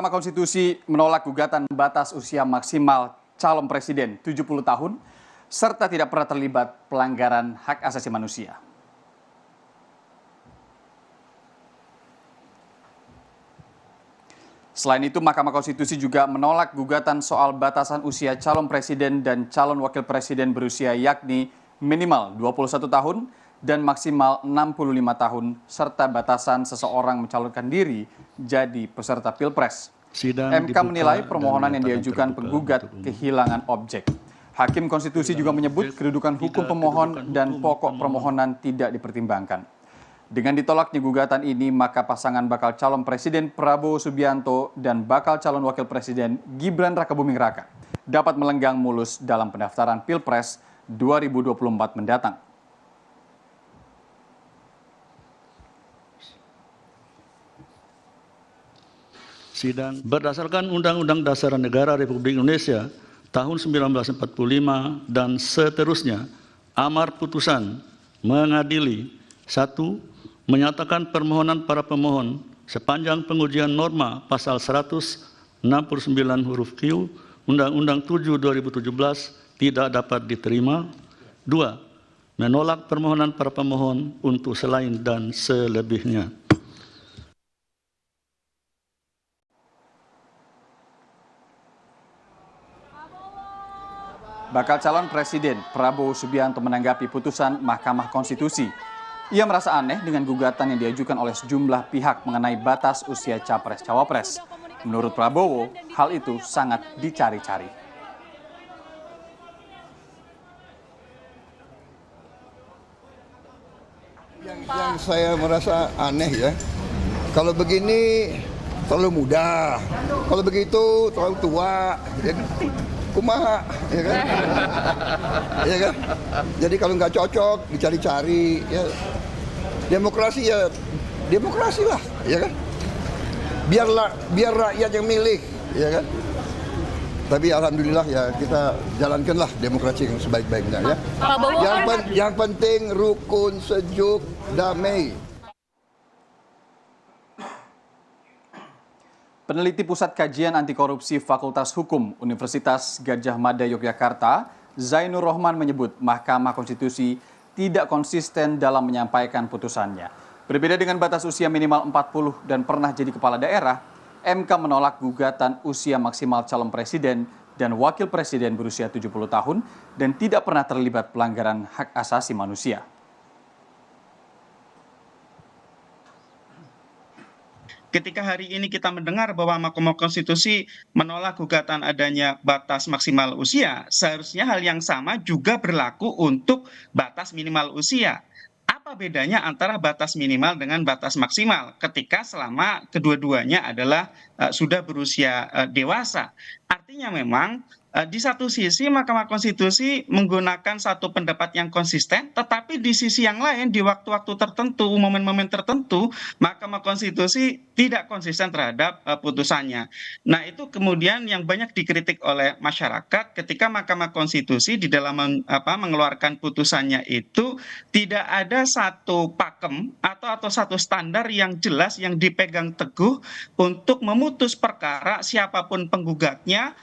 Mahkamah Konstitusi menolak gugatan batas usia maksimal calon presiden 70 tahun serta tidak pernah terlibat pelanggaran hak asasi manusia. Selain itu, Mahkamah Konstitusi juga menolak gugatan soal batasan usia calon presiden dan calon wakil presiden berusia yakni minimal 21 tahun dan maksimal 65 tahun serta batasan seseorang mencalonkan diri jadi peserta Pilpres. MK menilai permohonan yang diajukan penggugat kehilangan objek. Hakim Konstitusi juga menyebut kedudukan hukum pemohon dan pokok permohonan tidak dipertimbangkan. Dengan ditolaknya gugatan ini, maka pasangan bakal calon presiden Prabowo Subianto dan bakal calon wakil presiden Gibran Rakabuming Raka dapat melenggang mulus dalam pendaftaran Pilpres 2024 mendatang. Sidang berdasarkan Undang-Undang Dasar Negara Republik Indonesia tahun 1945 dan seterusnya, amar putusan mengadili: 1. Menyatakan permohonan para pemohon sepanjang pengujian norma pasal 169 huruf Q Undang-Undang 7 2017 tidak dapat diterima. 2. Menolak permohonan para pemohon untuk selain dan selebihnya. Bakal calon presiden Prabowo Subianto menanggapi putusan Mahkamah Konstitusi. Ia merasa aneh dengan gugatan yang diajukan oleh sejumlah pihak mengenai batas usia capres-cawapres. Menurut Prabowo, hal itu sangat dicari-cari. Yang saya merasa aneh ya, kalau begini terlalu muda, kalau begitu terlalu tua. Kumaha, ya kan? Ya kan? Jadi kalau nggak cocok dicari-cari, ya demokrasi ya demokrasi lah, ya kan? Biar rakyat yang milih, ya kan? Tapi alhamdulillah ya kita jalankanlah demokrasi yang sebaik-baiknya ya. Yang penting rukun, sejuk, damai. Peneliti Pusat Kajian Anti Korupsi Fakultas Hukum Universitas Gadjah Mada Yogyakarta, Zainur Rohman menyebut Mahkamah Konstitusi tidak konsisten dalam menyampaikan putusannya. Berbeda dengan batas usia minimal 40 dan pernah jadi kepala daerah, MK menolak gugatan usia maksimal calon presiden dan wakil presiden berusia 70 tahun dan tidak pernah terlibat pelanggaran hak asasi manusia. Ketika hari ini kita mendengar bahwa Mahkamah Konstitusi menolak gugatan adanya batas maksimal usia, seharusnya hal yang sama juga berlaku untuk batas minimal usia. Apa bedanya antara batas minimal dengan batas maksimal ketika selama kedua-duanya adalah sudah berusia dewasa? Artinya memang di satu sisi Mahkamah Konstitusi menggunakan satu pendapat yang konsisten, tetapi di sisi yang lain di waktu-waktu tertentu, momen-momen tertentu, Mahkamah Konstitusi tidak konsisten terhadap putusannya. Nah, itu kemudian yang banyak dikritik oleh masyarakat ketika Mahkamah Konstitusi di dalam mengeluarkan putusannya itu tidak ada satu pakem atau satu standar yang jelas yang dipegang teguh untuk memutus perkara siapapun penggugatnya